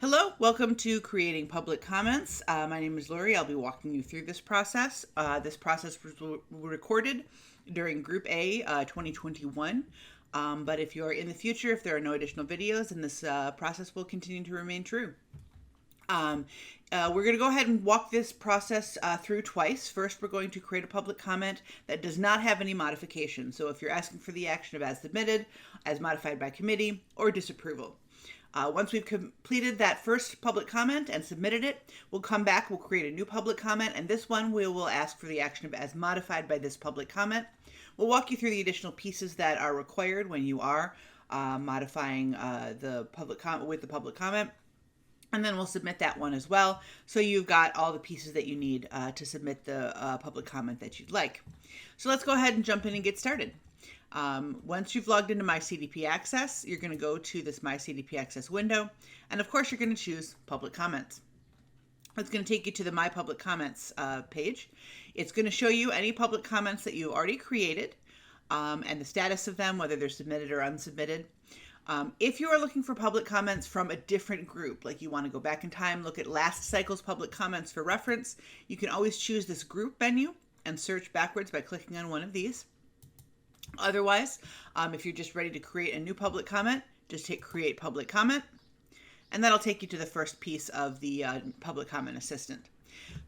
Hello, welcome to Creating Public Comments. My name is Lori. I'll be walking you through this process. This process was recorded during Group A 2021. But if you're in the future, if there are no additional videos, then this process will continue to remain true. We're going to go ahead and walk this process through twice. First, we're going to create a public comment that does not have any modification. So if you're asking for the action of as submitted, as modified by committee, or disapproval. Once we've completed that first public comment and submitted it, we'll come back, we'll create a new public comment, and this one we will ask for the action of as modified by this public comment. We'll walk you through the additional pieces that are required when you are modifying the public comment with the public comment. And then we'll submit that one as well. So you've got all the pieces that you need to submit the public comment that you'd like. So let's go ahead and jump in and get started. Once you've logged into My cdpACCESS, you're going to go to this My cdpACCESS window. And of course, you're going to choose Public Comments. It's going to take you to the My Public Comments page. It's going to show you any public comments that you already created and the status of them, whether they're submitted or unsubmitted. If you are looking for public comments from a different group, like you want to go back in time, look at last cycle's public comments for reference, you can always choose this group menu and search backwards by clicking on one of these. Otherwise, if you're just ready to create a new public comment, just hit Create Public Comment, and that'll take you to the first piece of the Public Comment Assistant.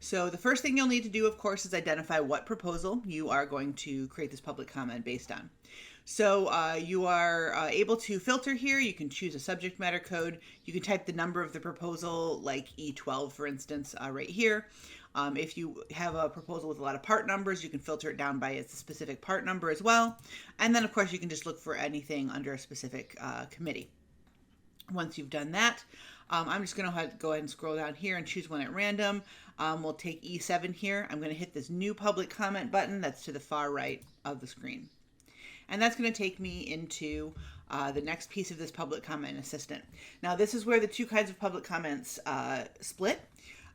So the first thing you'll need to do, of course, is identify what proposal you are going to create this public comment based on. So you are able to filter here. You can choose a subject matter code. You can type the number of the proposal, like E12, for instance, right here. If you have a proposal with a lot of part numbers, you can filter it down by its specific part number as well. And then, of course, you can just look for anything under a specific committee. Once you've done that, I'm just going to go ahead and scroll down here and choose one at random. We'll take E7 here. I'm going to hit this new public comment button that's to the far right of the screen. And that's going to take me into the next piece of this public comment assistant. Now, this is where the two kinds of public comments split.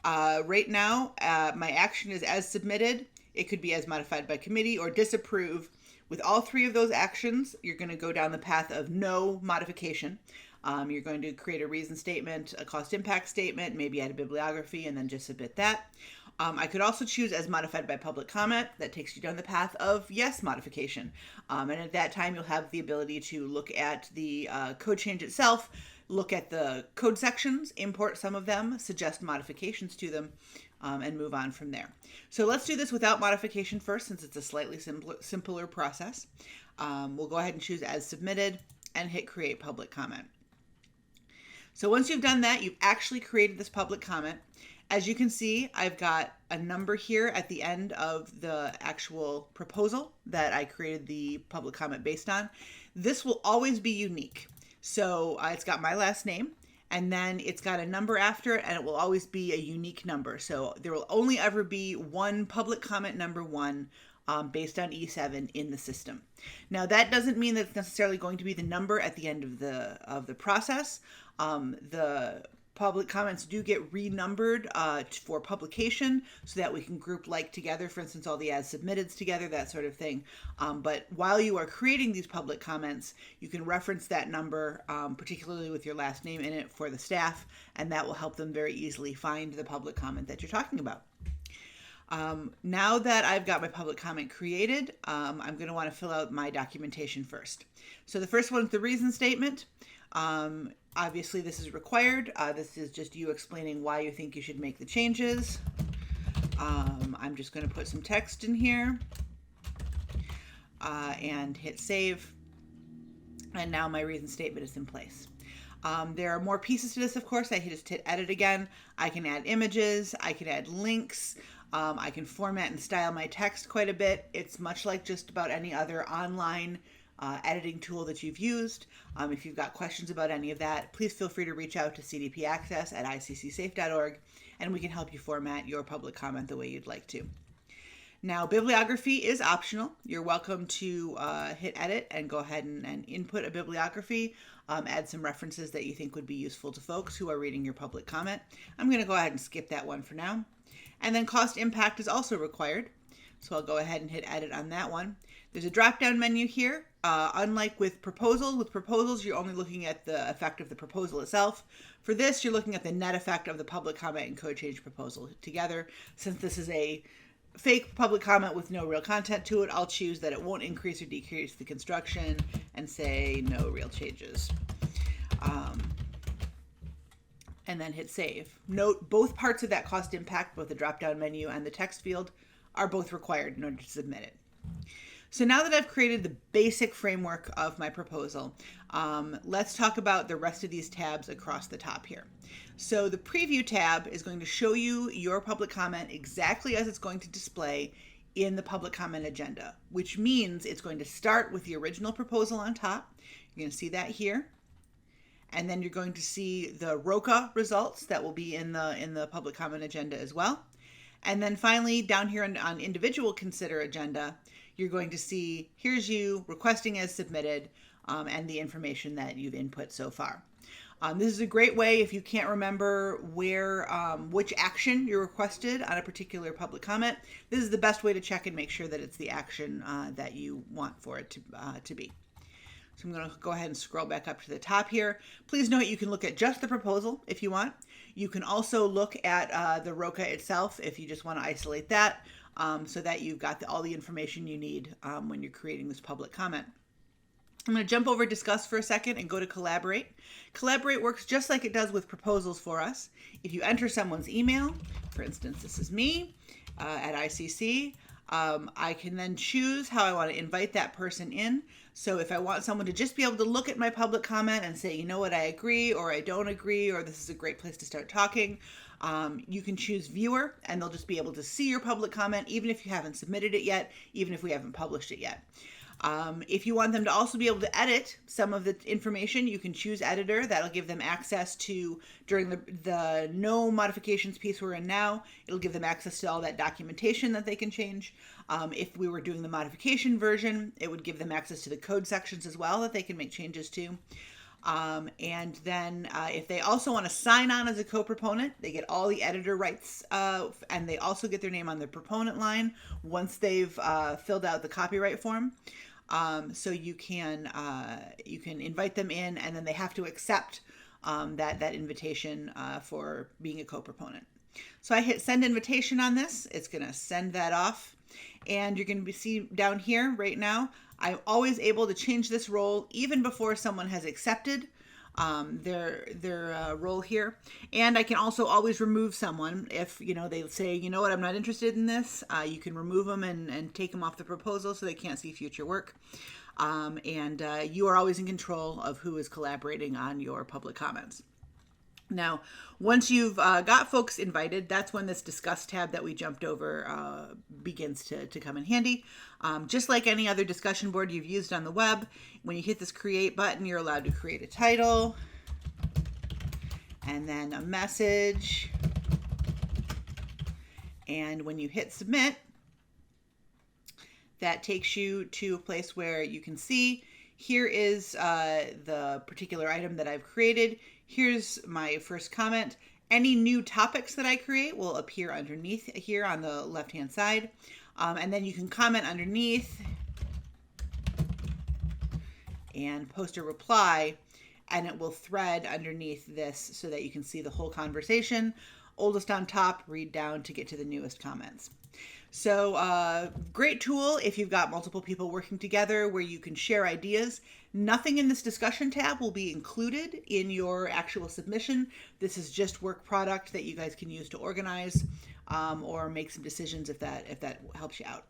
Right now, my action is as submitted. It could be as modified by committee or disapprove. With all three of those actions, you're going to go down the path of no modification. You're going to create a reason statement, a cost impact statement, maybe add a bibliography, and then just submit that. I could also choose as modified by public comment. That takes you down the path of yes modification. And at that time, you'll have the ability to look at the code change itself, look at the code sections, import some of them, suggest modifications to them, and move on from there. So let's do this without modification first, since it's a slightly simpler process. We'll go ahead and choose as submitted and hit create public comment. So once you've done that, you've actually created this public comment. As you can see, I've got a number here at the end of the actual proposal that I created the public comment based on. This will always be unique. So it's got my last name, and then it's got a number after it, and it will always be a unique number. So there will only ever be one public comment number 1 based on E7 in the system. Now, that doesn't mean that it's necessarily going to be the number at the end of the process. The public comments do get renumbered for publication so that we can group like together, for instance, all the as submitteds together, that sort of thing. But while you are creating these public comments, you can reference that number, particularly with your last name in it for the staff, and that will help them very easily find the public comment that you're talking about. Now that I've got my public comment created, I'm going to want to fill out my documentation first. So the first one is the reason statement. Obviously, this is required. This is just you explaining why you think you should make the changes. I'm just going to put some text in here and hit save. And now my reason statement is in place. There are more pieces to this, of course. I just hit edit again. I can add images. I can add links. I can format and style my text quite a bit. It's much like just about any other online editing tool that you've used. If you've got questions about any of that, please feel free to reach out to cdpACCESS at iccsafe.org, and we can help you format your public comment the way you'd like to. Now, bibliography is optional. You're welcome to hit edit and go ahead and input a bibliography, add some references that you think would be useful to folks who are reading your public comment. I'm going to go ahead and skip that one for now. And then cost impact is also required. So I'll go ahead and hit edit on that one. There's a drop-down menu here. Unlike with proposals, you're only looking at the effect of the proposal itself. For this, you're looking at the net effect of the public comment and code change proposal together. Since this is a fake public comment with no real content to it, I'll choose that it won't increase or decrease the construction and say no real changes. And then hit save. Note both parts of that cost impact, both the drop-down menu and the text field, are both required in order to submit it. So now that I've created the basic framework of my proposal, let's talk about the rest of these tabs across the top here. So the preview tab is going to show you your public comment exactly as it's going to display in the public comment agenda, which means it's going to start with the original proposal on top. You're going to see that here. And then you're going to see the ROCA results that will be in the public comment agenda as well. And then finally, down here on individual consider agenda, you're going to see here's you requesting as submitted and the information that you've input so far. This is a great way if you can't remember which action you requested on a particular public comment. This is the best way to check and make sure that it's the action that you want for it to be. So I'm going to go ahead and scroll back up to the top here. Please note you can look at just the proposal if you want. You can also look at the ROCA itself if you just want to isolate that so that you've got all the information you need when you're creating this public comment. I'm going to jump over Discuss for a second and go to Collaborate. Collaborate works just like it does with proposals for us. If you enter someone's email, for instance, this is me at ICC, I can then choose how I want to invite that person in. So if I want someone to just be able to look at my public comment and say, you know what, I agree or I don't agree, or this is a great place to start talking, you can choose Viewer and they'll just be able to see your public comment even if you haven't submitted it yet, even if we haven't published it yet. If you want them to also be able to edit some of the information, you can choose Editor. That'll give them access to, during the no modifications piece we're in now, it'll give them access to all that documentation that they can change. If we were doing the modification version, it would give them access to the code sections as well that they can make changes to. And then if they also want to sign on as a co-proponent, they get all the editor rights and they also get their name on the proponent line once they've filled out the copyright form. So you can invite them in and then they have to accept that invitation for being a co-proponent. So I hit send invitation on this. It's going to send that off. And you're going to see down here right now, I'm always able to change this role even before someone has accepted their role here. And I can also always remove someone if, they say, you know what, I'm not interested in this. You can remove them and take them off the proposal so they can't see future work. And you are always in control of who is collaborating on your public comments. Now, once you've got folks invited, that's when this Discuss tab that we jumped over begins to come in handy. Just like any other discussion board you've used on the web, when you hit this Create button, you're allowed to create a title and then a message. And when you hit Submit, that takes you to a place where you can see here is the particular item that I've created. Here's my first comment. Any new topics that I create will appear underneath here on the left-hand side. And then you can comment underneath and post a reply, and it will thread underneath this so that you can see the whole conversation. Oldest on top, read down to get to the newest comments. So great tool if you've got multiple people working together where you can share ideas. Nothing in this discussion tab will be included in your actual submission. This is just work product that you guys can use to organize or make some decisions if that helps you out.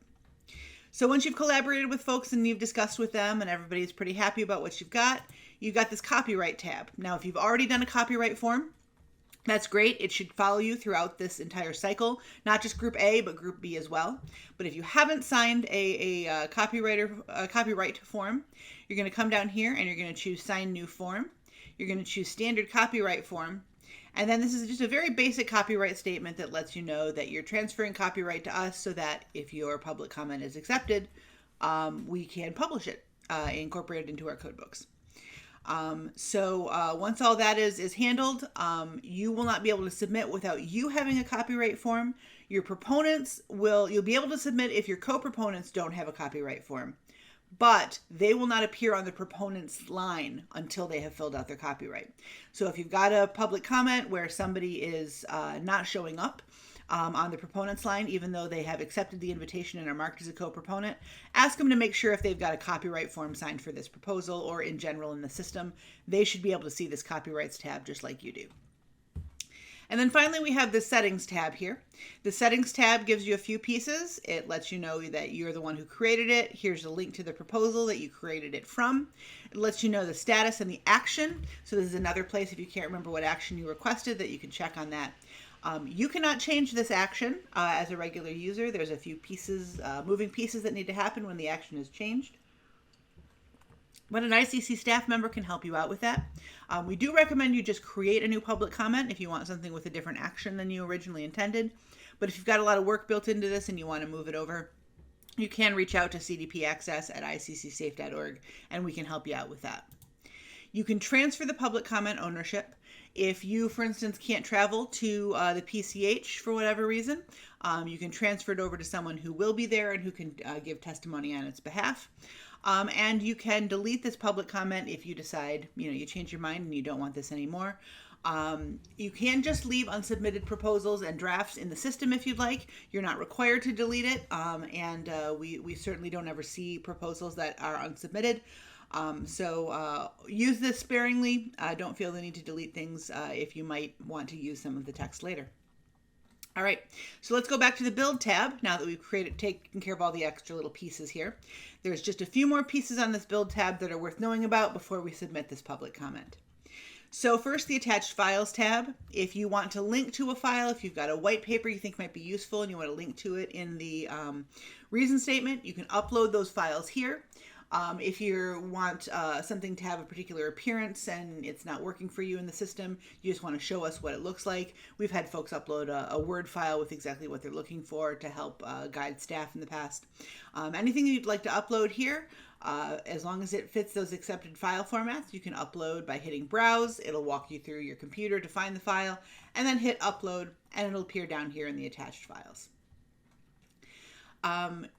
So once you've collaborated with folks and you've discussed with them and everybody's pretty happy about what you've got this copyright tab. Now, if you've already done a copyright form, that's great. It should follow you throughout this entire cycle, not just Group A, but Group B as well. But if you haven't signed a copyright form, you're going to come down here and you're going to choose Sign New Form. You're going to choose Standard Copyright Form. And then this is just a very basic copyright statement that lets you know that you're transferring copyright to us so that if your public comment is accepted, we can publish it, incorporate it into our code books. So once all that is handled, you will not be able to submit without you having a copyright form. Your proponents you'll be able to submit if your co-proponents don't have a copyright form. but they will not appear on the proponent's line until they have filled out their copyright. So if you've got a public comment where somebody is not showing up on the proponent's line, even though they have accepted the invitation and are marked as a co-proponent, ask them to make sure if they've got a copyright form signed for this proposal or in general in the system. They should be able to see this copyrights tab just like you do. And then finally, we have the settings tab here. The settings tab gives you a few pieces. It lets you know that you're the one who created it. Here's a link to the proposal that you created it from. It lets you know the status and the action. So this is another place, if you can't remember what action you requested, that you can check on that. You cannot change this action as a regular user. There's a few pieces, moving pieces that need to happen when the action is changed. But an ICC staff member can help you out with that. We do recommend you just create a new public comment if you want something with a different action than you originally intended. But if you've got a lot of work built into this and you want to move it over, you can reach out to cdpACCESS@iccsafe.org and we can help you out with that. You can transfer the public comment ownership. If you, for instance, can't travel to the PCH for whatever reason, you can transfer it over to someone who will be there and who can give testimony on its behalf. And you can delete this public comment if you decide, you change your mind and you don't want this anymore. You can just leave unsubmitted proposals and drafts in the system if you'd like. You're not required to delete it, and we certainly don't ever see proposals that are unsubmitted. So use this sparingly. Don't feel the need to delete things if you might want to use some of the text later. All right, so let's go back to the Build tab now that we've taken care of all the extra little pieces here. There's just a few more pieces on this Build tab that are worth knowing about before we submit this public comment. So first, the Attached Files tab. If you want to link to a file, if you've got a white paper you think might be useful and you want to link to it in the reason statement, you can upload those files here. If you want something to have a particular appearance and it's not working for you in the system, you just want to show us what it looks like. We've had folks upload a Word file with exactly what they're looking for to help guide staff in the past. Anything you'd like to upload here, as long as it fits those accepted file formats, you can upload by hitting Browse. It'll walk you through your computer to find the file, and then hit Upload, and it'll appear down here in the Attached Files.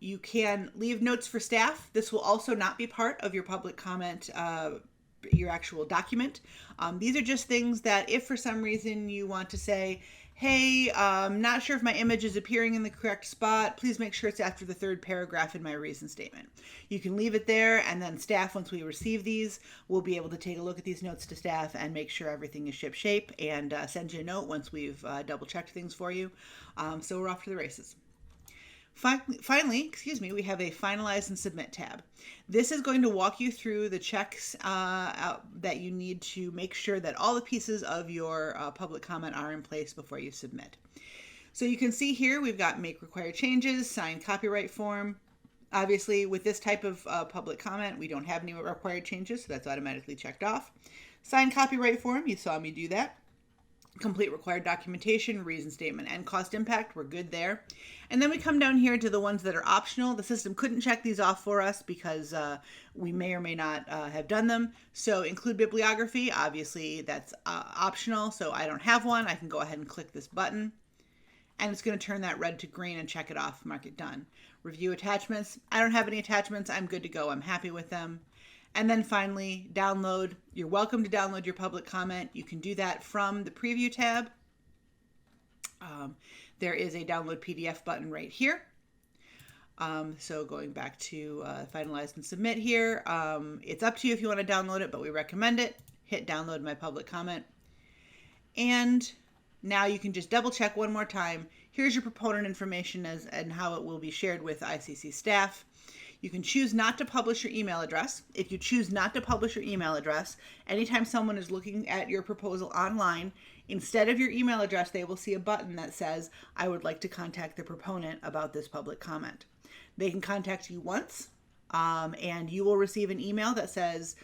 You can leave notes for staff. This will also not be part of your public comment, your actual document. These are just things that if for some reason you want to say, hey, I'm not sure if my image is appearing in the correct spot, please make sure it's after the third paragraph in my reason statement. You can leave it there, and then staff, once we receive these, will be able to take a look at these notes to staff and make sure everything is shipshape and send you a note once we've double-checked things for you. So we're off to the races. Finally, we have a Finalize and Submit tab. This is going to walk you through the checks that you need to make sure that all the pieces of your public comment are in place before you submit. So you can see here we've got Make Required Changes, Sign Copyright Form. Obviously, with this type of public comment, we don't have any required changes, so that's automatically checked off. Sign Copyright Form, you saw me do that. Complete required documentation, reason statement, and cost impact. We're good there. And then we come down here to the ones that are optional. The system couldn't check these off for us because we may or may not have done them. So include bibliography. Obviously, that's optional, so I don't have one. I can go ahead and click this button, and it's going to turn that red to green and check it off, mark it done. Review attachments. I don't have any attachments. I'm good to go. I'm happy with them. And then finally, download. You're welcome to download your public comment. You can do that from the Preview tab. There is a Download PDF button right here. So going back to Finalize and Submit here, it's up to you if you want to download it, but we recommend it. Hit Download My Public Comment. And now you can just double check one more time. Here's your proponent information and how it will be shared with ICC staff. You can choose not to publish your email address. If you choose not to publish your email address, anytime someone is looking at your proposal online, instead of your email address, they will see a button that says, I would like to contact the proponent about this public comment. They can contact you once, and you will receive an email that says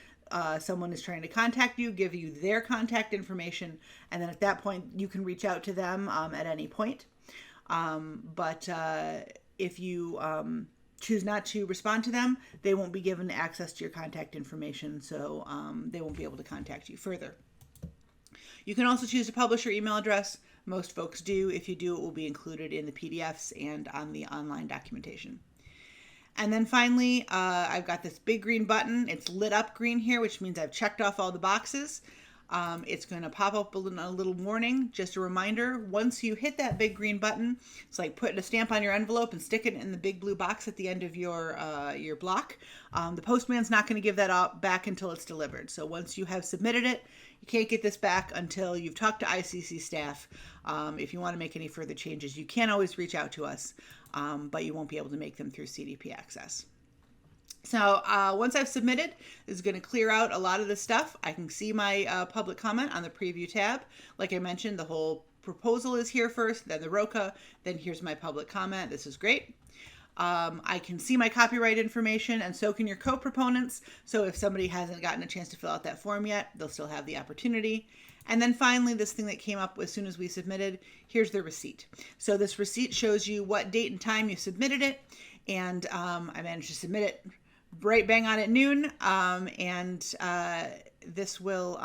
someone is trying to contact you, give you their contact information, and then at that point, you can reach out to them at any point. But if you choose not to respond to them, they won't be given access to your contact information, so they won't be able to contact you further. You can also choose to publish your email address. Most folks do. If you do, it will be included in the PDFs and on the online documentation. And then finally, I've got this big green button. It's lit up green here, which means I've checked off all the boxes. It's going to pop up a little warning. Just a reminder, once you hit that big green button, it's like putting a stamp on your envelope and sticking it in the big blue box at the end of your block. The postman's not going to give that back until it's delivered. So once you have submitted it, you can't get this back until you've talked to ICC staff. If you want to make any further changes, you can always reach out to us, but you won't be able to make them through cdpACCESS. So once I've submitted, this is going to clear out a lot of the stuff. I can see my public comment on the preview tab. Like I mentioned, the whole proposal is here first, then the ROCA, then here's my public comment. This is great. I can see my copyright information, and so can your co-proponents. So if somebody hasn't gotten a chance to fill out that form yet, they'll still have the opportunity. And then finally, this thing that came up as soon as we submitted, here's the receipt. So this receipt shows you what date and time you submitted it, and I managed to submit it right bang on at noon, this will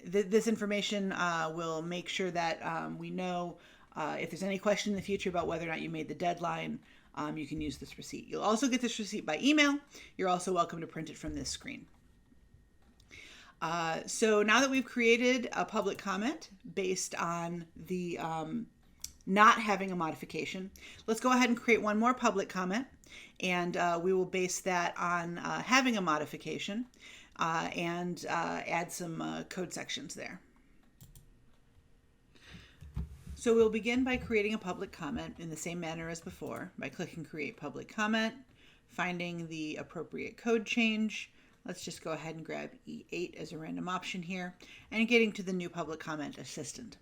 this information will make sure that we know if there's any question in the future about whether or not you made the deadline. You can use this receipt. You'll also get this receipt by email. You're also welcome to print it from this screen. So now that we've created a public comment based on the not having a modification, let's go ahead and create one more public comment. And we will base that on having a modification and add some code sections there. So we'll begin by creating a public comment in the same manner as before by clicking Create Public Comment, finding the appropriate code change. Let's just go ahead and grab E8 as a random option here, and getting to the new public comment assistant.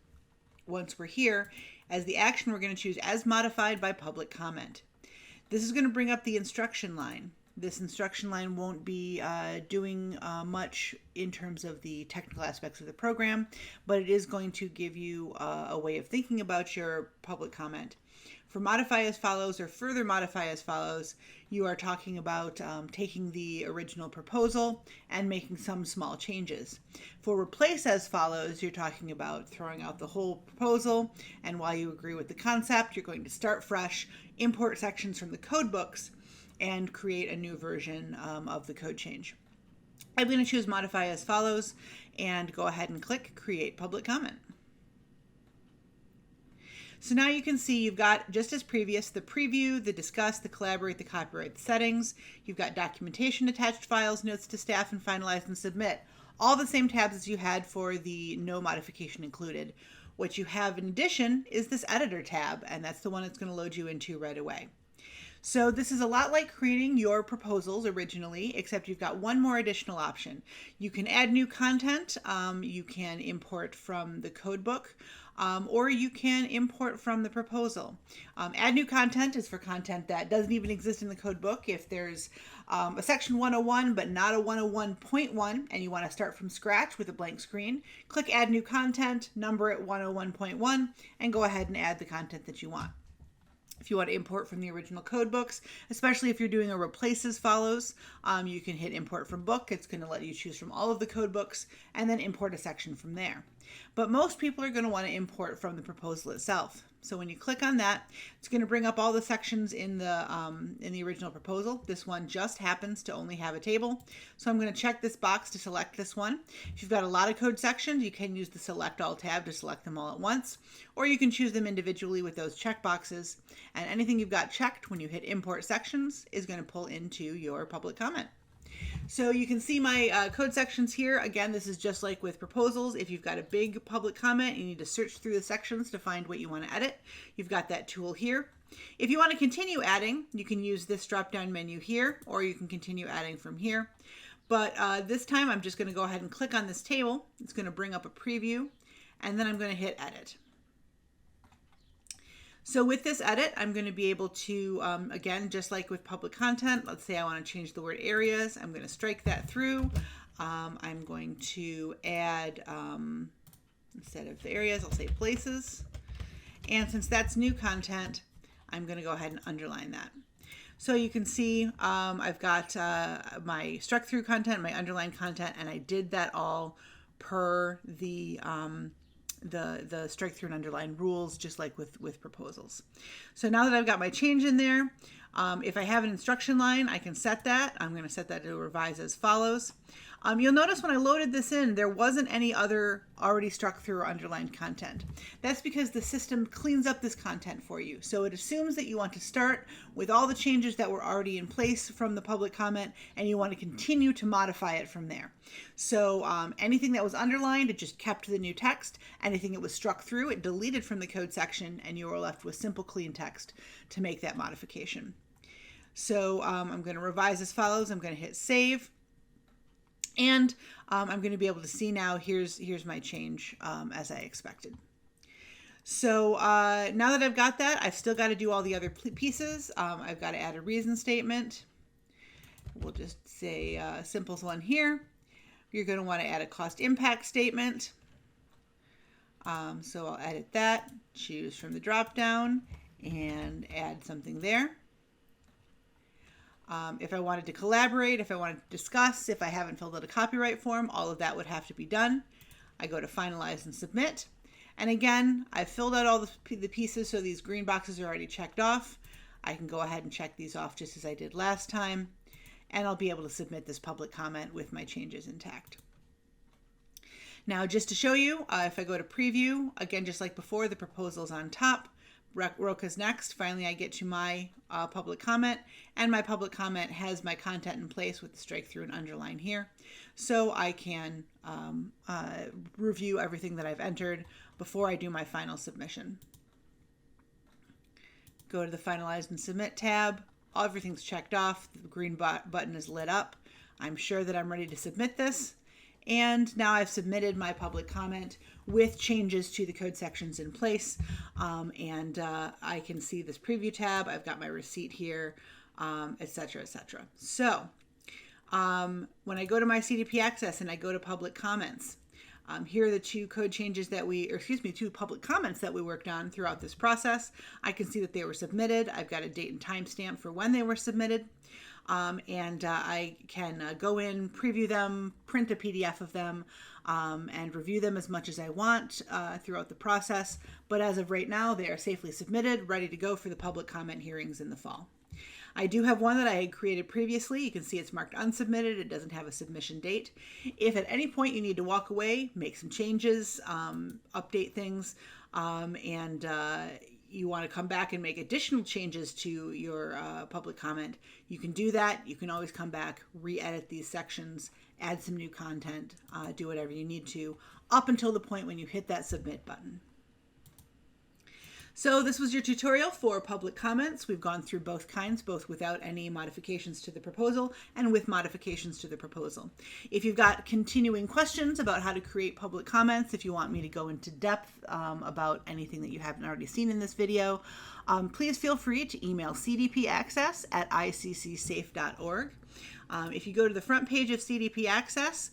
Once we're here, as the action, we're going to choose as modified by public comment. This is going to bring up the instruction line. This instruction line won't be doing much in terms of the technical aspects of the program, but it is going to give you a way of thinking about your public comment. For modify as follows or further modify as follows, you are talking about taking the original proposal and making some small changes. For replace as follows, you're talking about throwing out the whole proposal, and while you agree with the concept, you're going to start fresh, import sections from the code books, and create a new version of the code change. I'm going to choose modify as follows and go ahead and click Create Public Comment. So now you can see you've got, just as previous, the preview, the discuss, the collaborate, the copyright, the settings. You've got documentation, attached files, notes to staff, and finalize and submit. All the same tabs as you had for the no modification included. What you have in addition is this editor tab, and that's the one it's going to load you into right away. So this is a lot like creating your proposals originally, except you've got one more additional option. You can add new content, you can import from the codebook, or you can import from the proposal. Add new content is for content that doesn't even exist in the codebook. If there's a section 101 but not a 101.1 and you want to start from scratch with a blank screen, click Add New Content, number it 101.1, and go ahead and add the content that you want. If you want to import from the original code books, especially if you're doing a replace as follows, you can hit import from book. It's going to let you choose from all of the code books and then import a section from there. But most people are going to want to import from the proposal itself. So when you click on that, it's going to bring up all the sections in the original proposal. This one just happens to only have a table. So I'm going to check this box to select this one. If you've got a lot of code sections, you can use the Select All tab to select them all at once, or you can choose them individually with those check boxes. And anything you've got checked when you hit Import Sections is going to pull into your public comment. So you can see my code sections here. Again, this is just like with proposals. If you've got a big public comment, you need to search through the sections to find what you want to edit. You've got that tool here. If you want to continue adding, you can use this drop-down menu here, or you can continue adding from here. But this time I'm just going to go ahead and click on this table. It's going to bring up a preview, and then I'm going to hit Edit. So with this edit, I'm going to be able to, again, just like with public content, let's say I want to change the word areas. I'm going to strike that through. I'm going to add, instead of the areas, I'll say places. And since that's new content, I'm going to go ahead and underline that. So you can see I've got my struck through content, my underlined content, and I did that all per the the strike through and underline rules, just like with proposals. So now that I've got my change in there, if I have an instruction line, I can set that. I'm going to set that to revise as follows. You'll notice when I loaded this in, there wasn't any other already struck through or underlined content. That's because the system cleans up this content for you. So it assumes that you want to start with all the changes that were already in place from the public comment, and you want to continue to modify it from there. So anything that was underlined, it just kept the new text. Anything that was struck through, it deleted from the code section, and you were left with simple, clean text to make that modification. So I'm going to revise as follows. I'm going to hit save. And I'm going to be able to see now, here's my change as I expected. So now that I've got that, I've still got to do all the other pieces. I've got to add a reason statement. We'll just say simple one here. You're going to want to add a cost impact statement. So I'll edit that, choose from the drop down, and add something there. If I wanted to collaborate, if I wanted to discuss, if I haven't filled out a copyright form, all of that would have to be done. I go to Finalize and Submit. And again, I've filled out all the pieces, so these green boxes are already checked off. I can go ahead and check these off just as I did last time, and I'll be able to submit this public comment with my changes intact. Now, just to show you, if I go to Preview, again, just like before, the proposal's on top. Roka's next. Finally, I get to my public comment, and my public comment has my content in place with the strike through and underline here. So I can review everything that I've entered before I do my final submission. Go to the Finalize and Submit tab. Everything's checked off. The green button is lit up. I'm sure that I'm ready to submit this. And now I've submitted my public comment with changes to the code sections in place. I can see this preview tab. I've got my receipt here, etc., etc. So when I go to my cdpACCESS and I go to public comments, here are the two code changes two public comments that we worked on throughout this process. I can see that they were submitted. I've got a date and timestamp for when they were submitted. I can go in, preview them, print a PDF of them, and review them as much as I want throughout the process. But as of right now, they are safely submitted, ready to go for the public comment hearings in the fall. I do have one that I had created previously. You can see it's marked unsubmitted. It doesn't have a submission date. If at any point you need to walk away, make some changes, update things, you want to come back and make additional changes to your public comment, you can do that. You can always come back, re-edit these sections, add some new content, do whatever you need to, up until the point when you hit that submit button. So this was your tutorial for public comments. We've gone through both kinds, both without any modifications to the proposal and with modifications to the proposal. If you've got continuing questions about how to create public comments, if you want me to go into depth about anything that you haven't already seen in this video, please feel free to email cdpACCESS@iccsafe.org. If you go to the front page of cdpACCESS,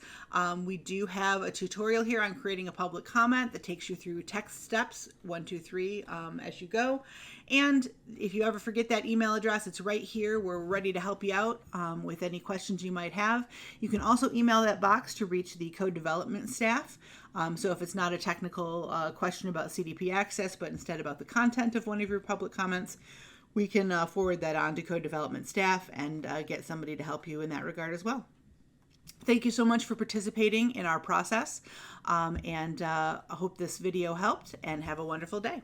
we do have a tutorial here on creating a public comment that takes you through text steps 1, 2, 3 as you go. And if you ever forget that email address, it's right here. We're ready to help you out with any questions you might have. You can also email that box to reach the code development staff. So if it's not a technical question about cdpACCESS, but instead about the content of one of your public comments, we can forward that on to code development staff and get somebody to help you in that regard as well. Thank you so much for participating in our process, I hope this video helped, and have a wonderful day.